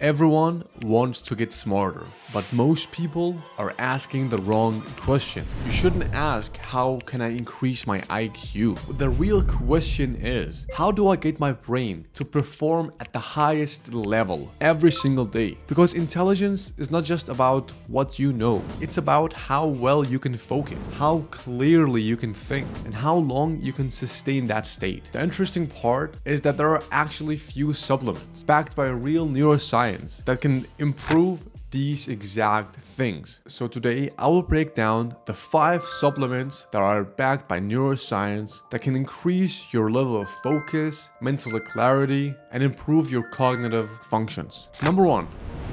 Everyone wants to get smarter, but most people are asking the wrong question. You shouldn't ask, how can I increase my IQ? The real question is, how do I get my brain to perform at the highest level every single day? Because intelligence is not just about what you know, it's about how well you can focus, how clearly you can think, and how long you can sustain that state. The interesting part is that there are actually few supplements backed by real neuroscience that can improve these exact things. So today I will break down the 5 supplements that are backed by neuroscience that can increase your level of focus, mental clarity, and improve your cognitive functions. Number 1,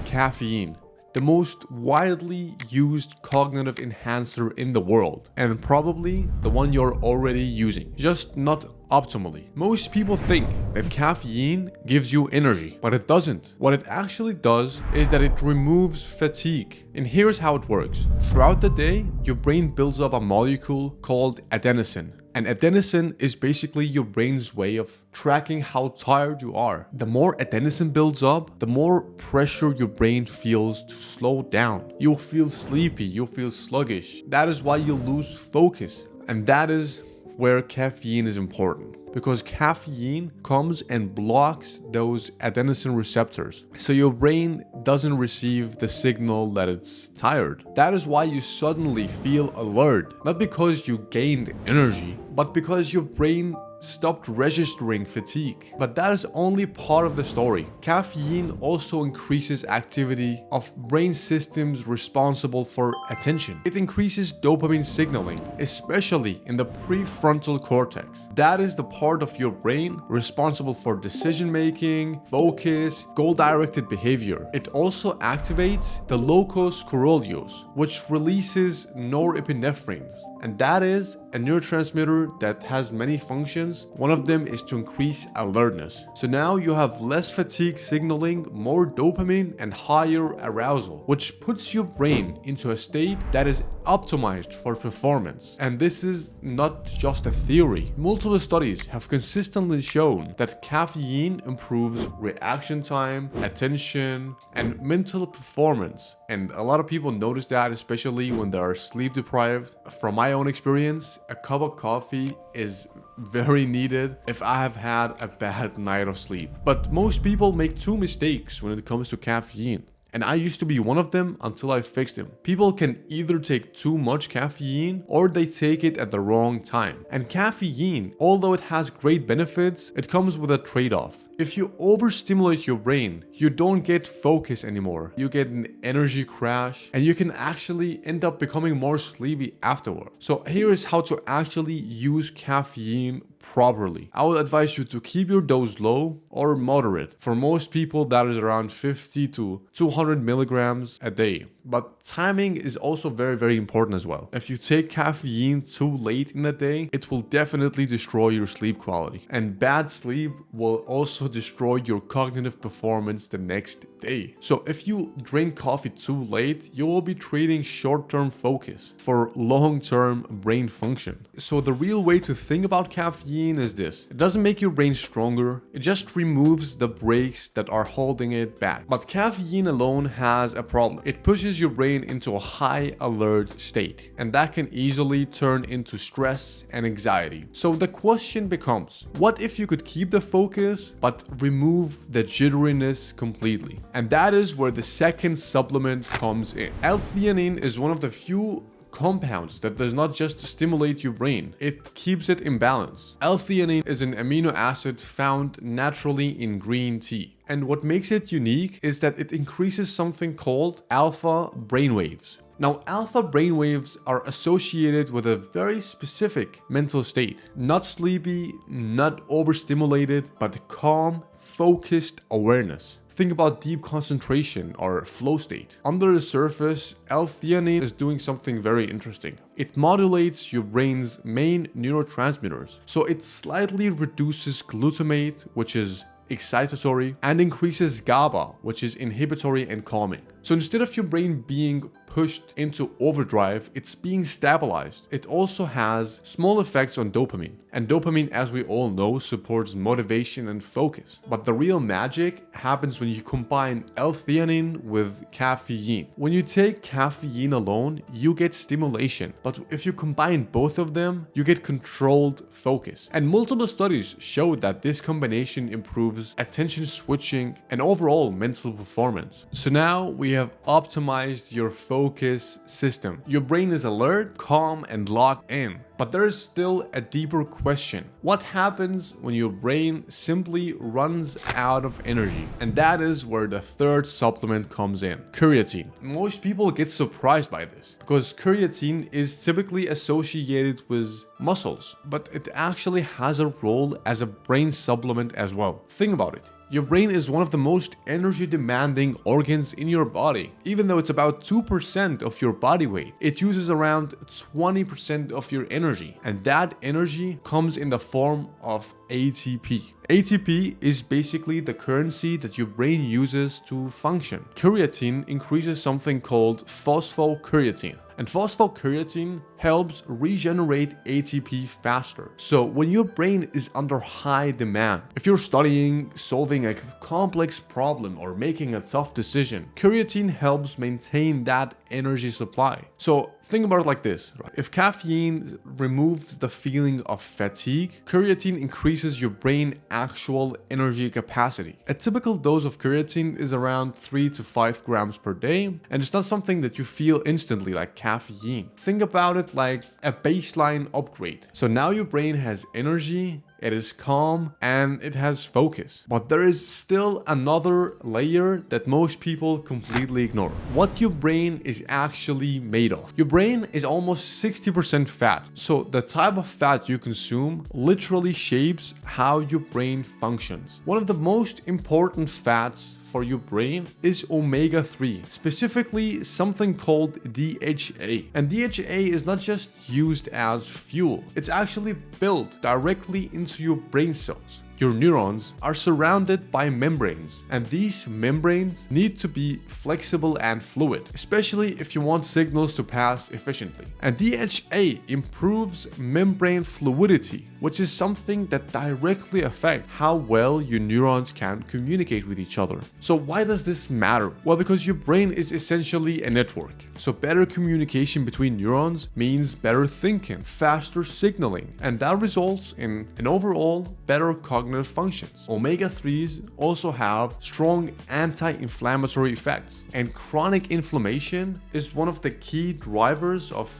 caffeine. The most widely used cognitive enhancer in the world, and probably the one you're already using, just not optimally. Most people think that caffeine gives you energy, but it doesn't. What it actually does is that it removes fatigue. And here's how it works. Throughout the day, your brain builds up a molecule called adenosine. And adenosine is basically your brain's way of tracking how tired you are. The more adenosine builds up, the more pressure your brain feels to slow down. You'll feel sleepy, you'll feel sluggish. That is why you lose focus. And that is where caffeine is important, because caffeine comes and blocks those adenosine receptors, so your brain doesn't receive the signal that it's tired. That is why you suddenly feel alert, not because you gained energy, but because your brain stopped registering fatigue. But that is only part of the story. Caffeine also increases activity of brain systems responsible for attention. It increases dopamine signaling, especially in the prefrontal cortex. That is the part of your brain responsible for decision making, focus, goal-directed behavior. It also activates the locus coeruleus, which releases norepinephrine, and that is a neurotransmitter that has many functions. One of them is to increase alertness. So now you have less fatigue signaling, more dopamine, and higher arousal, which puts your brain into a state that is optimized for performance. And this is not just a theory. Multiple studies have consistently shown that caffeine improves reaction time, attention, and mental performance. And a lot of people notice that, especially when they are sleep deprived. From my own experience, a cup of coffee is very needed if I have had a bad night of sleep. But most people make 2 mistakes when it comes to caffeine. And I used to be one of them until I fixed them. People can either take too much caffeine or they take it at the wrong time. And caffeine, although it has great benefits, it comes with a trade-off. If you overstimulate your brain, you don't get focus anymore. You get an energy crash, and you can actually end up becoming more sleepy afterward. So here is how to actually use caffeine properly. I would advise you to keep your dose low or moderate. For most people, that is around 50 to 200 milligrams a day. But timing is also very, very important as well. If you take caffeine too late in the day, it will definitely destroy your sleep quality. And bad sleep will also destroy your cognitive performance the next day. So if you drink coffee too late, you will be trading short-term focus for long-term brain function. So the real way to think about caffeine is this. It doesn't make your brain stronger, it just removes the brakes that are holding it back. But caffeine alone has a problem. It pushes your brain into a high alert state, and that can easily turn into stress and anxiety. So the question becomes, what if you could keep the focus but remove the jitteriness completely? And that is where the second supplement comes in. L-theanine is one of the few compounds that does not just stimulate your brain, it keeps it in balance. L-theanine is an amino acid found naturally in green tea. And what makes it unique is that it increases something called alpha brainwaves. Now, alpha brainwaves are associated with a very specific mental state. Not sleepy, not overstimulated, but calm, focused awareness. Think about deep concentration or flow state. Under the surface, L-theanine is doing something very interesting. It modulates your brain's main neurotransmitters. So it slightly reduces glutamate, which is excitatory, and increases GABA, which is inhibitory and calming. So instead of your brain being pushed into overdrive, it's being stabilized. It also has small effects on dopamine. And dopamine, as we all know, supports motivation and focus. But the real magic happens when you combine L-theanine with caffeine. When you take caffeine alone, you get stimulation. But if you combine both of them, you get controlled focus. And multiple studies show that this combination improves attention switching and overall mental performance. So now we have optimized your focus system. Your brain is alert, calm, and locked in. But there is still a deeper question. What happens when your brain simply runs out of energy? And that is where the third supplement comes in, creatine. Most people get surprised by this because creatine is typically associated with muscles, but it actually has a role as a brain supplement as well. Think about it. Your brain is one of the most energy demanding organs in your body. Even though it's about 2% of your body weight, it uses around 20% of your energy. And that energy comes in the form of ATP. ATP is basically the currency that your brain uses to function. Creatine increases something called phosphocreatine. And phosphocreatine helps regenerate ATP faster. So when your brain is under high demand, if you're studying, solving a complex problem, or making a tough decision, creatine helps maintain that energy supply. So think about it like this, right? If caffeine removes the feeling of fatigue, creatine increases your brain's actual energy capacity. A typical dose of creatine is around 3 to 5 grams per day, and it's not something that you feel instantly like caffeine. Think about it like a baseline upgrade. So now your brain has energy, it is calm, and it has focus. But there is still another layer that most people completely ignore. What your brain is actually made of. Your brain is almost 60% fat. So the type of fat you consume literally shapes how your brain functions. One of the most important fats for your brain is omega-3, specifically something called DHA. And DHA is not just used as fuel, it's actually built directly into your brain cells. Your neurons are surrounded by membranes, and these membranes need to be flexible and fluid, especially if you want signals to pass efficiently. And DHA improves membrane fluidity, which is something that directly affects how well your neurons can communicate with each other. So why does this matter? Well, because your brain is essentially a network. So better communication between neurons means better thinking, faster signaling, and that results in an overall better cognitive functions. Omega-3s also have strong anti-inflammatory effects, and chronic inflammation is one of the key drivers of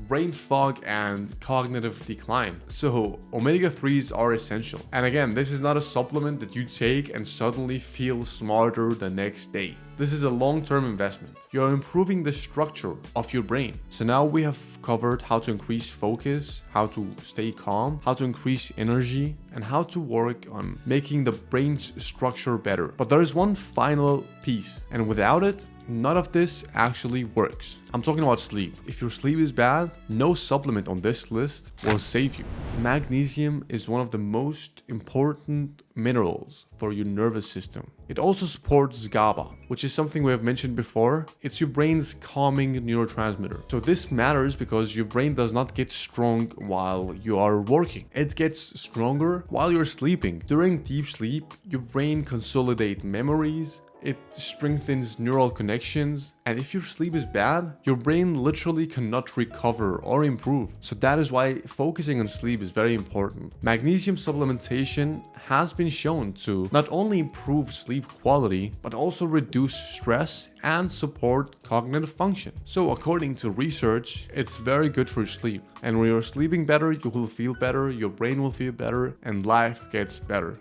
brain fog and cognitive decline. So omega-3s are essential. And again, this is not a supplement that you take and suddenly feel smarter the next day. This is a long-term investment. You're improving the structure of your brain. So now we have covered how to increase focus, how to stay calm, how to increase energy, and how to work on making the brain's structure better. But there is one final piece, and without it, none of this actually works. I'm talking about sleep. If your sleep is bad, no supplement on this list will save you. Magnesium is one of the most important minerals for your nervous system. It also supports GABA, which is something we have mentioned before. It's your brain's calming neurotransmitter. So this matters because your brain does not get strong while you are working. It gets stronger while you're sleeping. During deep sleep, your brain consolidates memories, it strengthens neural connections, and if your sleep is bad, your brain literally cannot recover or improve. So that is why focusing on sleep is very important. Magnesium supplementation has been shown to not only improve sleep quality, but also reduce stress and support cognitive function. So according to research, it's very good for sleep. And when you're sleeping better, you will feel better, your brain will feel better, and life gets better.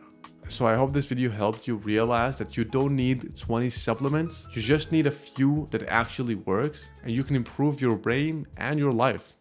So I hope this video helped you realize that you don't need 20 supplements. You just need a few that actually works, and you can improve your brain and your life.